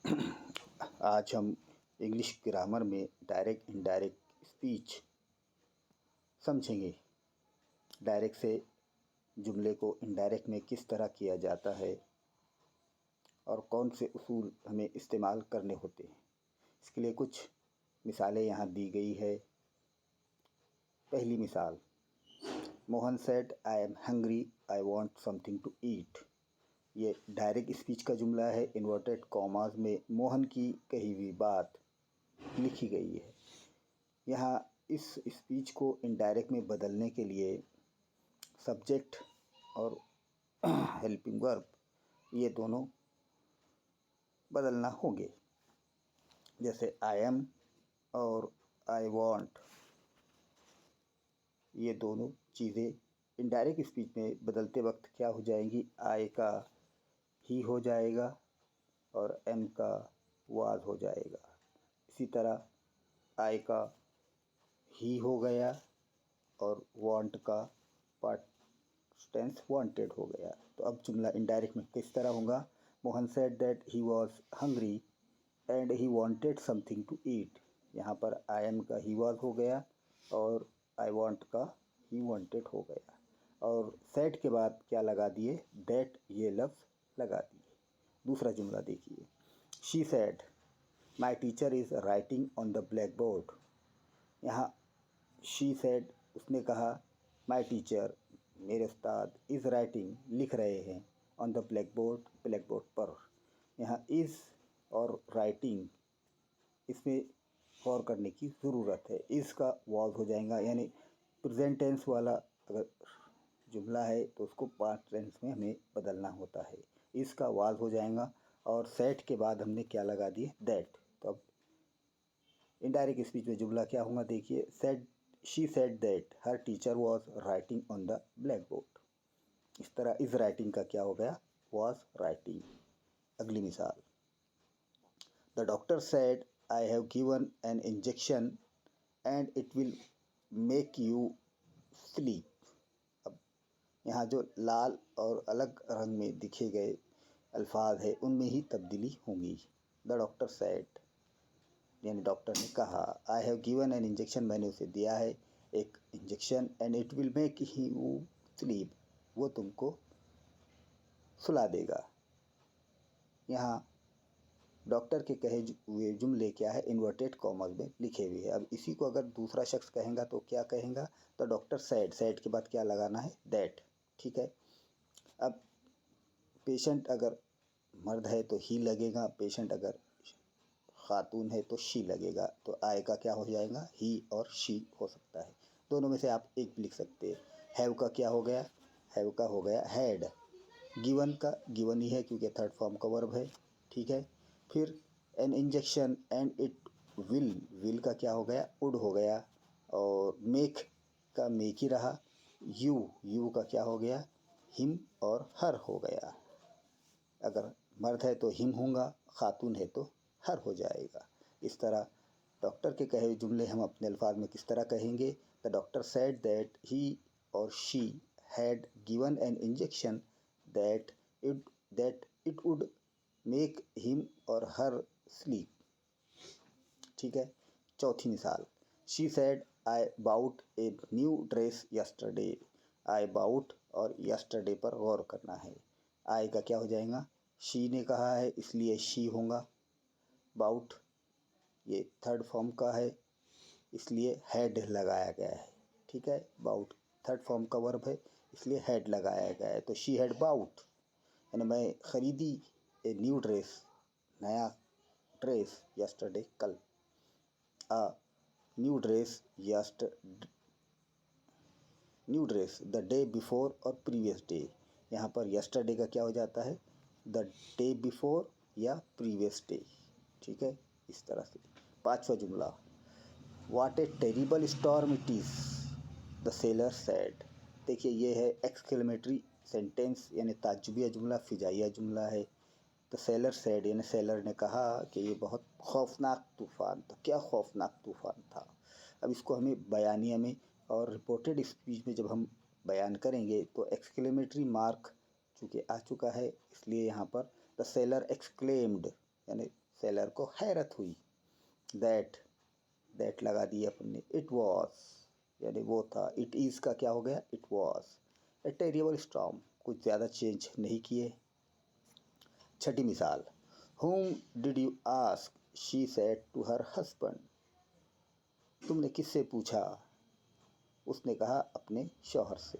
आज हम English grammar में डायरेक्ट इनडायरेक्ट स्पीच समझेंगे। डायरेक्ट से जुमले को इनडायरेक्ट में किस तरह किया जाता है और कौन से उसूल हमें इस्तेमाल करने होते हैं, इसके लिए कुछ मिसालें यहाँ दी गई है। पहली मिसाल, Mohan said I am hungry, I want something to eat. ये डायरेक्ट स्पीच का जुमला है। इन्वर्टेड कॉमास में मोहन की कही हुई बात लिखी गई है। यहाँ इस स्पीच को इनडायरेक्ट में बदलने के लिए सब्जेक्ट और हेल्पिंग वर्ब ये दोनों बदलना होंगे। जैसे आई एम और आई वॉन्ट, ये दोनों चीज़ें इनडायरेक्ट स्पीच में बदलते वक्त क्या हो जाएंगी, आई का ही हो जाएगा और एम का वाज हो जाएगा। इसी तरह आई का ही हो गया और वांट का पास्ट टेंस वांटेड हो गया। तो अब जुमला इनडायरेक्ट में किस तरह होगा, Mohan said that he was hungry and he wanted something to eat. यहाँ पर आई एम का ही वाज हो गया और आई वांट का ही वांटेड हो गया। और सेड के बाद क्या लगा दिए, दैट ये लफ्ज़ लगा दिए। दूसरा जुमला देखिए, she said my teacher is writing on the black board. यहाँ शी सेड उसने कहा, माई टीचर मेरे उस्ताद इज़ राइटिंग लिख रहे हैं, ऑन द ब्लैक बोर्ड पर। यहाँ इज़ और राइटिंग इसमें गौर करने की ज़रूरत है। इज़ का वाज हो जाएगा, यानी प्रेजेंट टेंस वाला अगर जुमला है तो उसको पास्ट टेंस में हमें बदलना होता है। इज़ का वाज हो जाएगा और सेट के बाद हमने क्या लगा दिए, दैट। तो अब इनडायरेक्ट स्पीच में जुमला क्या होगा देखिए, said she said that her teacher was writing on the black board. इस तरह इज़ राइटिंग का क्या हो गया, वॉज राइटिंग। अगली मिसाल, the doctor said I have given an injection and it will make you sleep. अब यहाँ जो लाल और अलग रंग में दिखे गए अल्फाज है उनमें ही तब्दीली होंगी। द डॉक्टर सेड यानी डॉक्टर ने कहा, I have given an injection मैंने उसे दिया है एक injection, and it will make you sleep वो तुमको सुला देगा। यहाँ डॉक्टर के कहे हुए जुमले क्या है, इन्वर्टेड कॉमर्स में लिखे हुए हैं। अब इसी को अगर दूसरा शख्स कहेगा तो क्या कहेगा, तो डॉक्टर सेड, सेड के बाद क्या लगाना है, दैट। ठीक है। अब पेशेंट अगर मर्द है तो ही लगेगा, पेशेंट अगर खातून है तो शी लगेगा। तो आय का क्या हो जाएगा, ही और शी हो सकता है। दोनों में से आप एक भी लिख सकते हैं। हैव का क्या हो गया, हैव का हो गया हैड। गिवन का गिवन ही है क्योंकि थर्ड फॉर्म का वर्ब है। ठीक है। फिर an injection and it will का क्या हो गया, वुड हो गया। और मेक का मेक ही रहा। यू का क्या हो गया, हिम और हर हो गया। अगर मर्द है तो हिम होगा, खातून है तो हर हो जाएगा। इस तरह डॉक्टर के कहे हुए जुमले हम अपने अल्फाज में किस तरह कहेंगे, the doctor said that he or she had given an injection that it would make him or her sleep. ठीक है। चौथी मिसाल, she said I bought a new dress yesterday. I bought और यस्टरडे पर गौर करना है। आई का क्या हो जाएगा, शी ने कहा है इसलिए शी होगा। बाउट ये थर्ड फॉर्म का है इसलिए हैड लगाया गया है। ठीक है। बाउट थर्ड फॉर्म का वर्ब है इसलिए हैड लगाया गया है। तो शी हैड बाउट यानी मैं ख़रीदी ए न्यू ड्रेस, नया ड्रेस, यस्टरडे कल। A new dress new dress the day before और प्रीवियस डे। यहाँ पर यस्टरडे का क्या हो जाता है, द डे बिफोर या प्रीवियस डे। ठीक है। इस तरह से पांचवा जुमला, what A terrible storm it is the seller said. देखिए ये है एक्सक्लेमेटरी सेंटेंस यानी ताज्जुबिया जुमला, फिजाइया जुमला है। द सेलर सेड यानी सेलर ने कहा कि ये बहुत खौफनाक तूफ़ान था। क्या खौफनाक तूफ़ान था। अब इसको हमें बयानिया में और रिपोर्टेड स्पीच में जब हम बयान करेंगे तो एक्सक्लेमेटरी मार्क चूँकि आ चुका है इसलिए यहाँ पर द सेलर एक्सक्लेम्ड यानी सेलर को हैरत हुई। दैट लगा दिया अपन ने। इट वॉज यानी वो था। इट इज़ का क्या हो गया, it was. A terrible storm, कुछ ज़्यादा चेंज नहीं किए। छठी मिसाल, whom did you ask? She said to her husband. तुमने किससे पूछा? उसने कहा अपने शौहर से।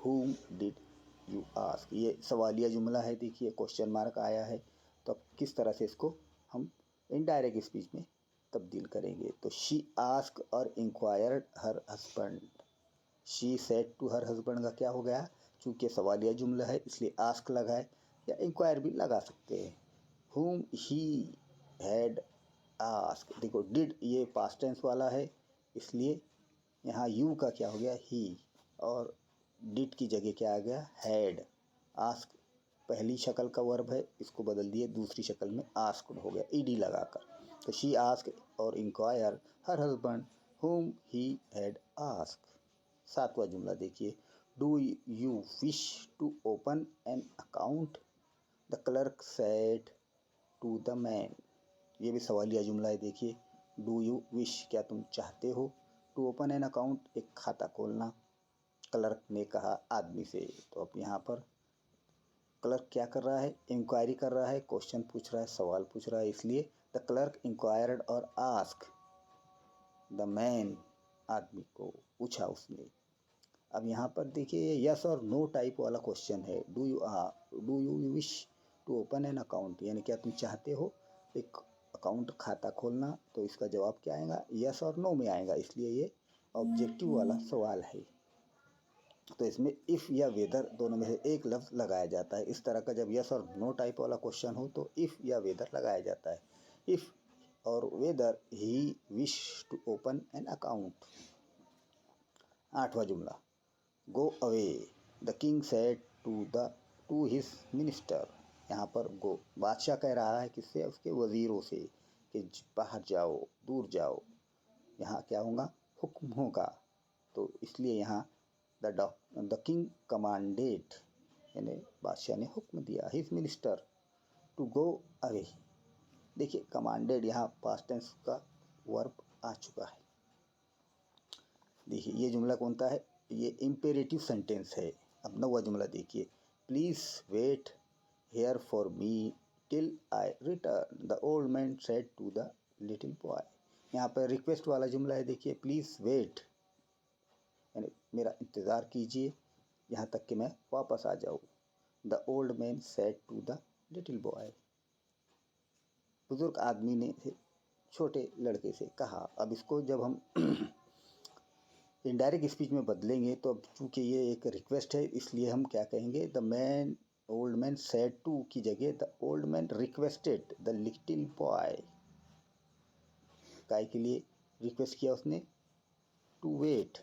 Whom did you ask? ये सवालिया जुमला है, देखिए क्वेश्चन मार्क आया है। तो अब किस तरह से इसको हम इनडायरेक्ट स्पीच में तब्दील करेंगे? तो शी आस्क और inquired her husband. She said to her husband का क्या हो गया? चूँकि सवालिया जुमला है इसलिए आस्क लगाए या इंक्वायर भी लगा सकते हैं। whom he had asked, देखो डिड ये पास्ट टेंस वाला है इसलिए यहाँ यू का क्या हो गया, ही, और डिड की जगह क्या आ गया, हैड। आस्क पहली शक्ल का वर्ब है, इसको बदल दिए दूसरी शक्ल में आस्क्ड हो गया ईडी लगाकर। तो शी आस्क और inquire her husband whom he had asked। सातवां जुमला देखिए, do you wish to open an account? The clerk said to the man. ये भी सवालिया जुमला है, देखिए डू यू विश, क्या तुम चाहते हो, टू ओपन एन अकाउंट, एक खाता खोलना, क्लर्क ने कहा आदमी से। तो अब यहाँ पर क्लर्क क्या कर रहा है, इंक्वायरी कर रहा है, क्वेश्चन पूछ रहा है, सवाल पूछ रहा है, इसलिए द क्लर्क इंक्वायर्ड और आस्क द मैन, आदमी को पूछा उसने। अब यहाँ पर देखिए यस और नो टाइप वाला क्वेश्चन है। Do you wish to open an account, यानी क्या तुम चाहते हो एक अकाउंट खाता खोलना? तो इसका जवाब क्या आएगा, यस और नो में आएगा, इसलिए ये ऑब्जेक्टिव वाला सवाल है। तो इसमें इफ़ या वेदर दोनों में से एक लफ्ज़ लगाया जाता है। इस तरह का जब यस और नो टाइप वाला क्वेश्चन हो तो इफ़ या वेदर लगाया जाता है। इफ़ और whether he wish to open an account. आठवां जुमला, go away the king said to his minister. यहाँ पर गो बादशाह कह रहा है किससे, उसके वज़ीरों से कि बाहर जाओ, दूर जाओ। यहाँ क्या होगा, हुक्म होगा। तो इसलिए यहाँ द किंग कमांडेड, यानी बादशाह ने हुक्म दिया his minister to go away. देखिए कमांडेड यहाँ पास्ट टेंस का वर्ब आ चुका है। देखिए ये जुमला कौन सा है, ये इम्पेरेटिव सेंटेंस है। अब नवा जुमला देखिए, please wait here for me till I return the old man said to the little boy. यहाँ पर रिक्वेस्ट वाला जुमला है, देखिए प्लीज़ वेट यानी मेरा इंतज़ार कीजिए यहाँ तक कि मैं वापस आ जाऊँ। The old man said to the little boy, बुजुर्ग आदमी ने छोटे लड़के से कहा। अब इसको जब हम इनडायरेक्ट स्पीच में बदलेंगे तो अब चूँकि ये एक रिक्वेस्ट है इसलिए हम क्या कहेंगे, ओल्ड मैन सेड टू की जगह the old man requested the little boy. काय के लिए रिक्वेस्ट किया उसने, टू वेट।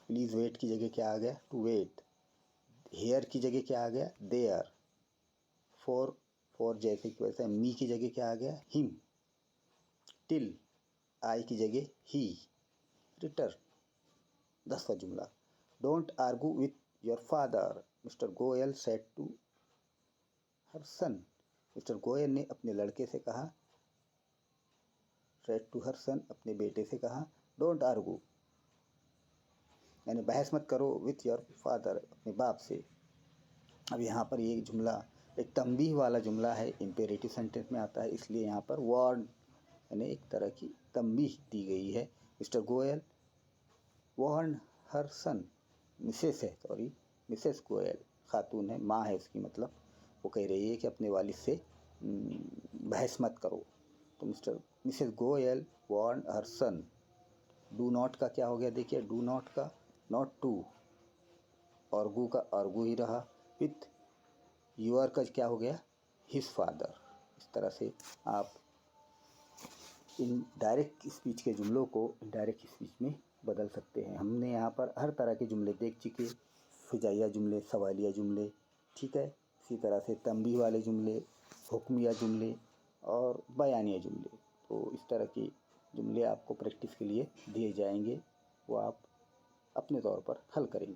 प्लीज़ वेट की जगह क्या आ गया, टू वेट। हेयर की जगह क्या आ गया, देयर। फॉर जैसे कि वैसे मी की जगह क्या आ गया, हिम। टिल आई की जगह ही। रिटर्न। 10वां जुमला, don't argue with your father mister Goyal said to her son. Mister Goyal ने अपने लड़के से कहा, सेड टू हर सन अपने बेटे से कहा, डोंट आर्गू यानी बहस मत करो, विथ योर फादर अपने बाप से। अब यहाँ पर ये जुमला एक तंबीह वाला जुमला है, इम्पेरेटिव सेंटेंस में आता है, इसलिए यहाँ पर वार्न यानी एक तरह की तंबीह दी गई है। मिस्टर गोयल वार्न हर सन, मिसेस गोयल खातून है, माँ है उसकी, मतलब वो कह रही है कि अपने वालिद से बहस मत करो। तो Mrs Goyal warn her son. Do not का क्या हो गया, देखिए डू नॉट का नॉट टू, आर्गू का आर्गू ही रहा, विथ यूर का क्या हो गया, हिज फादर। इस तरह से आप इन डायरेक्ट स्पीच के जुमलों को इनडायरेक्ट स्पीच में बदल सकते हैं। हमने यहाँ पर हर तरह के जुमले देख चुके, फिजाइया जुमले, सवालिया जुमले, ठीक है। इसी तरह से तंबीह वाले जुमले, हुक्मिया जुमले और बयानिया जुमले। तो इस तरह के जुमले आपको प्रैक्टिस के लिए दिए जाएंगे, वो आप अपने तौर पर हल करेंगे।